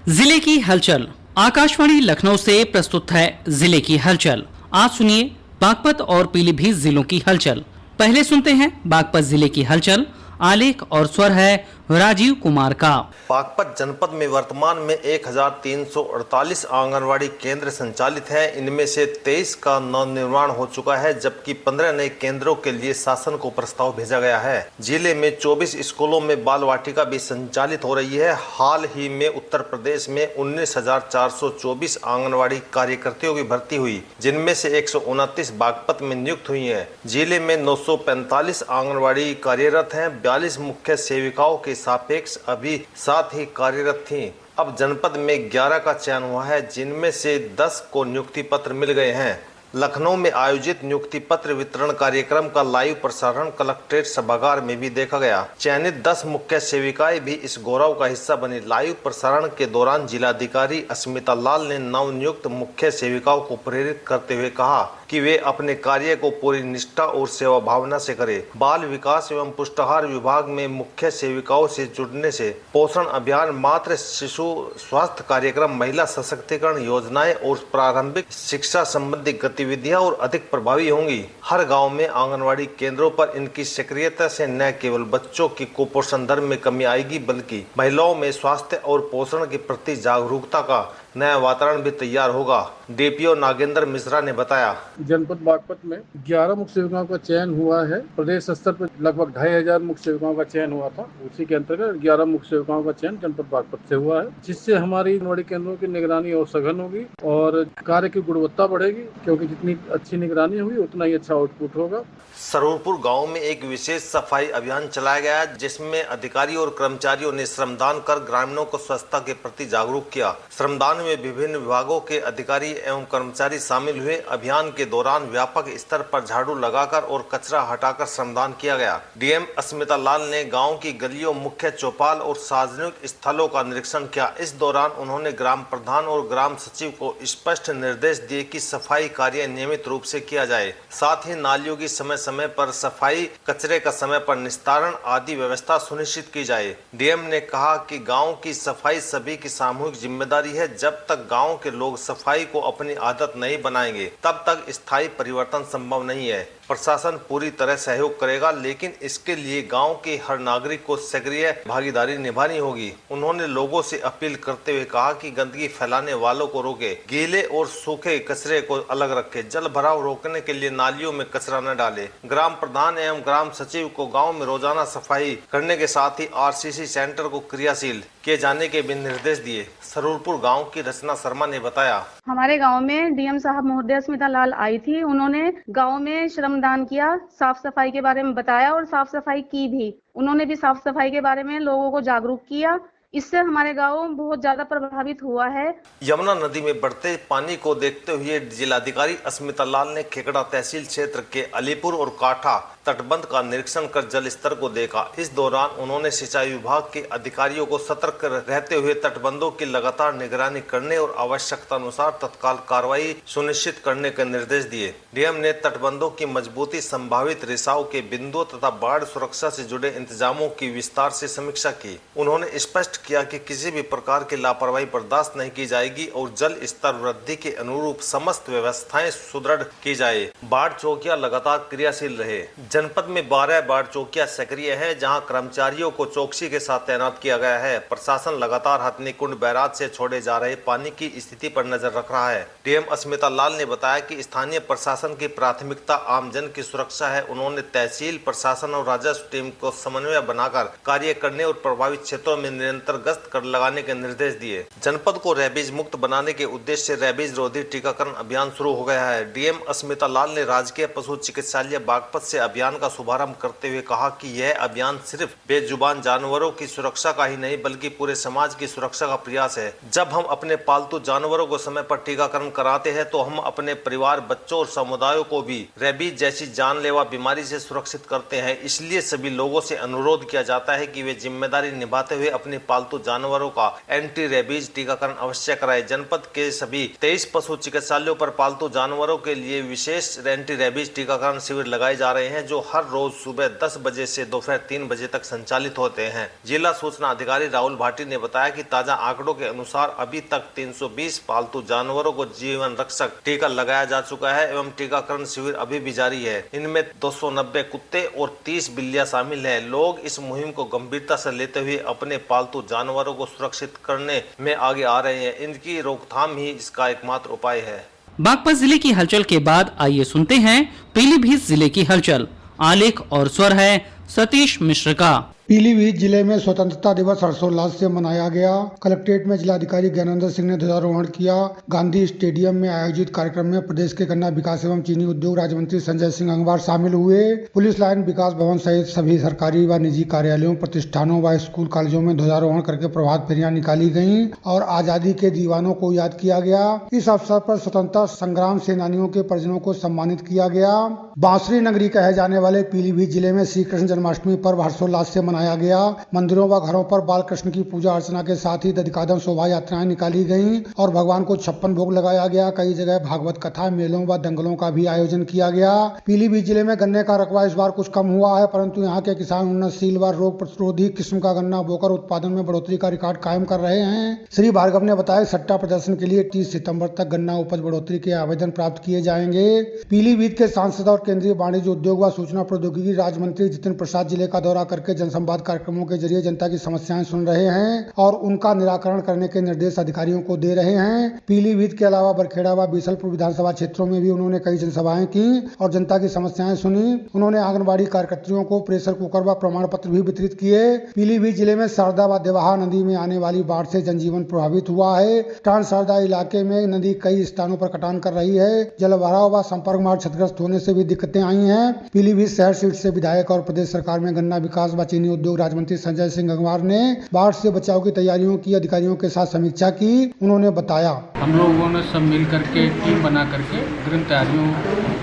जिले की हलचल। आकाशवाणी लखनऊ से प्रस्तुत है जिले की हलचल। आज सुनिए बागपत और पीलीभीत जिलों की हलचल। पहले सुनते हैं बागपत जिले की हलचल। आलेख और स्वर है राजीव कुमार का। बागपत जनपद में वर्तमान में 1348 आंगनवाड़ी केंद्र संचालित है। इनमें से 23 का नवनिर्माण हो चुका है, जबकि 15 नए केंद्रों के लिए शासन को प्रस्ताव भेजा गया है। जिले में 24 स्कूलों में बाल वाटिका भी संचालित हो रही है। हाल ही में उत्तर प्रदेश में 19,424 आंगनवाड़ी कार्यकर्तियों की भर्ती हुई, जिनमें से 129 बागपत में नियुक्त हुई है। जिले में 945 आंगनवाड़ी कार्यरत हैं। 42 मुख्य सेविकाओं के सापेक्ष अभी 7 ही कार्यरत थीं। अब जनपद में 11 का चयन हुआ है, जिनमें से 10 को नियुक्ति पत्र मिल गए हैं। लखनऊ में आयोजित नियुक्ति पत्र वितरण कार्यक्रम का लाइव प्रसारण कलेक्ट्रेट सभागार में भी देखा गया। चयनित 10 मुख्य सेविकाएं भी इस गौरव का हिस्सा बनी। लाइव प्रसारण के दौरान जिलाधिकारी अस्मिता लाल ने नवनियुक्त मुख्य सेविकाओं को प्रेरित करते हुए कहा कि वे अपने कार्य को पूरी निष्ठा और सेवा भावना से करें। बाल विकास एवं पुष्टाहार विभाग में मुख्य सेविकाओं से जुड़ने से पोषण अभियान, मातृ शिशु स्वास्थ्य कार्यक्रम, महिला सशक्तिकरण योजनाएं और प्रारंभिक शिक्षा संबंधी गतिविधियां और अधिक प्रभावी होंगी। हर गांव में आंगनवाड़ी केंद्रों पर इनकी सक्रियता से न केवल बच्चों की कुपोषण दर में कमी आएगी, बल्कि महिलाओं में स्वास्थ्य और पोषण के प्रति जागरूकता का नया वातावरण भी तैयार होगा। डीपीओ नागेंद्र मिश्रा ने बताया। जनपद बागपत में 11 मुख्य सेविकाओं का चयन हुआ है। प्रदेश स्तर पर लगभग 2500 मुख्य सेविकाओं का चयन हुआ था। उसी के अंतर्गत 11 मुख्य सेविकाओं का चयन जनपद बागपत से हुआ है, जिससे हमारी आंगनवाड़ी केंद्रों की निगरानी और सघन होगी और कार्य की गुणवत्ता बढ़ेगी, क्योंकि जितनी अच्छी निगरानी होगी उतना ही अच्छा आउटपुट होगा। सरूरपुर गांव में एक विशेष सफाई अभियान चलाया गया, जिसमें अधिकारी और कर्मचारियों ने श्रमदान कर ग्रामीणों को स्वच्छता के प्रति जागरूक किया। श्रमदान में विभिन्न विभागों के अधिकारी एवं कर्मचारी शामिल हुए। अभियान के दौरान व्यापक स्तर पर झाड़ू लगाकर और कचरा हटाकर श्रमदान किया गया। डीएम अस्मिता लाल ने गाँव की गलियों, मुख्य चौपाल और सार्वजनिक स्थलों का निरीक्षण किया। इस दौरान उन्होंने ग्राम प्रधान और ग्राम सचिव को स्पष्ट निर्देश दिए कि सफाई कार्य नियमित रूप से किया जाए। साथ ही नालियों की समय समय पर सफाई, कचरे का समय पर निस्तारण आदि व्यवस्था सुनिश्चित की जाए। डीएम ने कहा कि गांव की सफाई सभी की सामूहिक जिम्मेदारी है। जब तक गांव के लोग सफाई को अपनी आदत नहीं बनाएंगे, तब तक स्थायी परिवर्तन संभव नहीं है। प्रशासन पूरी तरह सहयोग करेगा, लेकिन इसके लिए गांव के हर नागरिक को सक्रिय भागीदारी निभानी होगी। उन्होंने लोगों से अपील करते हुए कहा कि गंदगी फैलाने वालों को रोके, गीले और सूखे कचरे को अलग रखे, जल भराव रोकने के लिए नालियों में कचरा न डाले। ग्राम प्रधान एवं ग्राम सचिव को गाँव में रोजाना सफाई करने के साथ ही आरसीसी सेंटर को क्रियाशील किए जाने के भी निर्देश दिए। सरूरपुर गांव की रचना शर्मा ने बताया। हमारे गांव में डीएम साहब महोदय स्मिता लाल आई थी। उन्होंने गांव में श्रमदान किया, साफ सफाई के बारे में बताया और साफ सफाई की भी। उन्होंने भी साफ सफाई के बारे में लोगों को जागरूक किया। इससे हमारे गांव बहुत ज्यादा प्रभावित हुआ है। यमुना नदी में बढ़ते पानी को देखते हुए जिलाधिकारी अस्मिता लाल ने खेकड़ा तहसील क्षेत्र के अलीपुर और काठा तटबंध का निरीक्षण कर जल स्तर को देखा। इस दौरान उन्होंने सिंचाई विभाग के अधिकारियों को सतर्क रहते हुए तटबंधों की लगातार निगरानी करने और आवश्यकता अनुसार तत्काल कार्रवाई सुनिश्चित करने के निर्देश दिए। डीएम ने तटबंधों की मजबूती, संभावित रिसाव के बिंदुओं तथा बाढ़ सुरक्षा से जुड़े इंतजामों की विस्तार से समीक्षा की। उन्होंने स्पष्ट किया कि किसी भी प्रकार की लापरवाही बर्दाश्त नहीं की जाएगी और जल स्तर वृद्धि के अनुरूप समस्त व्यवस्थाएं सुदृढ़ की जाए। बाढ़ चौकियां लगातार क्रियाशील रहे। जनपद में 12 बाढ़ चौकियां सक्रिय है, जहां कर्मचारियों को चौकसी के साथ तैनात किया गया है। प्रशासन लगातार हथनीकुंड बैराज से छोड़े जा रहे पानी की स्थिति पर नजर रख रहा है। डीएम अस्मिता लाल ने बताया कि स्थानीय प्रशासन की प्राथमिकता आमजन की सुरक्षा है। उन्होंने तहसील प्रशासन और राजस्व टीम को समन्वय बनाकर कार्य करने और प्रभावित क्षेत्रों में निरंतर गश्त कर लगाने के निर्देश दिए। जनपद को रेबीज मुक्त बनाने के उद्देश्य से रेबीज रोधी टीकाकरण अभियान शुरू हो गया है। डीएम अस्मिता लाल ने राजकीय पशु चिकित्सालय बागपत से अभियान का शुभारंभ करते हुए कहा कि यह अभियान सिर्फ बेजुबान जानवरों की सुरक्षा का ही नहीं, बल्कि पूरे समाज की सुरक्षा का प्रयास है। जब हम अपने पालतू जानवरों को समय पर टीकाकरण कराते हैं, तो हम अपने परिवार, बच्चों और समुदायों को भी रेबीज जैसी जानलेवा बीमारी से सुरक्षित करते हैं। इसलिए सभी लोगों से अनुरोध किया जाता है कि वे जिम्मेदारी निभाते हुए अपनी पालतू जानवरों का एंटी रेबीज टीकाकरण अवश्य कराएं। जनपद के सभी 23 पशु चिकित्सालयों पर पालतू जानवरों के लिए विशेष एंटी रेबीज टीकाकरण शिविर लगाए जा रहे हैं, जो हर रोज सुबह 10 बजे से दोपहर 3 बजे तक संचालित होते हैं। जिला सूचना अधिकारी राहुल भाटी ने बताया कि ताजा आंकड़ों के अनुसार अभी तक 320 पालतू जानवरों को जीवन रक्षक टीका लगाया जा चुका है एवं टीकाकरण शिविर अभी भी जारी है। इनमें 290 कुत्ते और 30 बिल्लियां शामिल हैं। लोग इस मुहिम को गंभीरता से लेते हुए अपने पालतू जानवरों को सुरक्षित करने में आगे आ रहे हैं। इनकी रोकथाम ही इसका एकमात्र उपाय है। बागपत जिले की हलचल के बाद आइए सुनते हैं पीलीभीत जिले की हलचल। आलेख और स्वर है सतीश मिश्र का। पीलीभीत जिले में स्वतंत्रता दिवस हर्षोल्लास से मनाया गया। कलेक्ट्रेट में जिलाधिकारी ज्ञानेंद्र सिंह ने ध्वजारोहण किया। गांधी स्टेडियम में आयोजित कार्यक्रम में प्रदेश के गन्ना विकास एवं चीनी उद्योग राज्य मंत्री संजय सिंह गंगवार शामिल हुए। पुलिस लाइन, विकास भवन सहित सभी सरकारी व निजी कार्यालयों, प्रतिष्ठानों व स्कूल कॉलेजों में ध्वजारोहण करके प्रभात फेरियां निकाली गयी और आजादी के दीवानों को याद किया गया। इस अवसर पर स्वतंत्रता संग्राम सेनानियों के परिजनों को सम्मानित किया गया। बांसुरी नगरी कहे जाने वाले पीलीभीत जिले में श्री कृष्ण जन्माष्टमी पर्व हर्षोल्लास से मनाया गया। मंदिरों व घरों पर बाल कृष्ण की पूजा अर्चना के साथ ही दधिकादम शोभा यात्राएं निकाली गईं और भगवान को 56 भोग लगाया गया। कई जगह भागवत कथा, मेलों व दंगलों का भी आयोजन किया गया। पीलीभीत जिले में गन्ने का रकबा इस बार कुछ कम हुआ है, परंतु यहाँ के किसान उन्नतशील व रोग प्रतिरोधी किस्म का गन्ना बोकर उत्पादन में बढ़ोतरी का रिकॉर्ड कायम कर रहे हैं। श्री भार्गव ने बताया सट्टा प्रदर्शन के लिए 30 सितम्बर तक गन्ना उपज बढ़ोतरी के आवेदन प्राप्त किए जाएंगे। पीलीभीत के सांसद और केंद्रीय वाणिज्य उद्योग व सूचना प्रौद्योगिकी राज्य मंत्री जितेंद्र प्रसाद जिले का दौरा करके जनसंवाद कार्यक्रमों के जरिए जनता की समस्याएं सुन रहे हैं और उनका निराकरण करने के निर्देश अधिकारियों को दे रहे हैं। पीलीभीत के अलावा बरखेड़ा व बीसलपुर विधानसभा क्षेत्रों में भी उन्होंने कई जनसभाएं की और जनता की समस्याएं सुनी। उन्होंने आंगनबाड़ी कार्यकर्तियों को प्रेशर कुकर व प्रमाण पत्र भी वितरित किए। पीलीभीत जिले में शारदा व देवाहा नदी में आने वाली बाढ़ से जनजीवन प्रभावित हुआ है। ट्रांस शारदा इलाके में नदी कई स्थानों पर कटान कर रही है। जल भराव व संपर्क मार्ग क्षतिग्रस्त होने से भी दिक्कतें आई हैं। पीलीभीत शहर सीट से विधायक और प्रदेश सरकार में गन्ना विकास व चीनी उद्योग राज्य मंत्री संजय सिंह गंगवार ने बाढ़ से बचाव की तैयारियों की अधिकारियों के साथ समीक्षा की। उन्होंने बताया, हम लोगों ने सब मिल करके टीम बना करके अग्रिम तैयारियों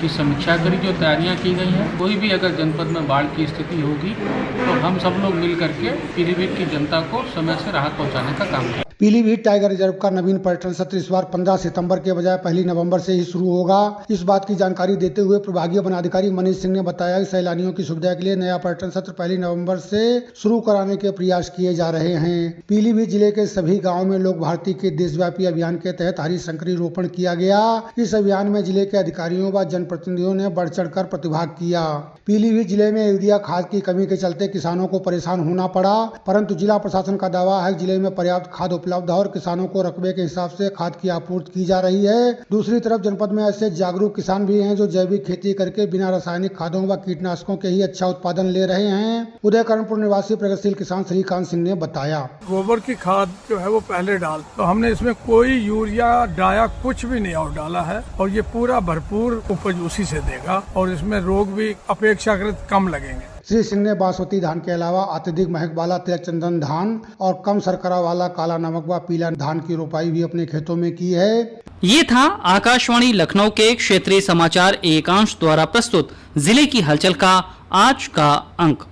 की समीक्षा करी, जो तैयारियां की गई हैं। कोई भी अगर जनपद में बाढ़ की स्थिति होगी तो हम सब लोग मिल करके पीलीभीत की जनता को समय से राहत पहुंचाने का काम करें। पीलीभीत टाइगर रिजर्व का नवीन पर्यटन सत्र इस बार 15 सितंबर के बजाय 1 नवंबर से ही शुरू होगा। इस बात की जानकारी देते हुए प्रभागीय वनाधिकारी मनीष सिंह ने बताया कि सैलानियों की सुविधा के लिए नया पर्यटन सत्र 1 नवंबर से शुरू कराने के प्रयास किए जा रहे हैं। पीलीभीत जिले के सभी गाँव में लोक भारती के देशव्यापी अभियान के तहत हरी संकरी रोपण किया गया। इस अभियान में जिले के अधिकारियों व जनप्रतिनिधियों ने बढ़ चढ़ कर प्रतिभाग किया। पीलीभीत जिले में यूरिया खाद की कमी के चलते किसानों को परेशान होना पड़ा, परंतु जिला प्रशासन का दावा है कि जिले में पर्याप्त खाद उपलब्ध है और किसानों को रकबे के हिसाब से खाद की आपूर्ति की जा रही है। दूसरी तरफ जनपद में ऐसे जागरूक किसान भी हैं जो जैविक खेती करके बिना रासायनिक खादों व कीटनाशकों के ही अच्छा उत्पादन ले रहे हैं। उदयकरणपुर निवासी प्रगतिशील किसान श्रीकांत सिंह ने बताया, गोबर की खाद जो है वो पहले डाल, तो हमने इसमें कोई यूरिया डाया कुछ भी नहीं और डाला है और ये पूरा भरपूर उपज उसी से देगा और इसमें रोग भी अपेक्षाकृत कम लगेंगे। श्री सिंह ने बासमती धान के अलावा अत्यधिक महक वाला तिलक चंदन धान और कम शर्करा वाला काला नमक व पीला धान की रोपाई भी अपने खेतों में की है। ये था आकाशवाणी लखनऊ के क्षेत्रीय समाचार एकांश द्वारा प्रस्तुत जिले की हलचल का आज का अंक।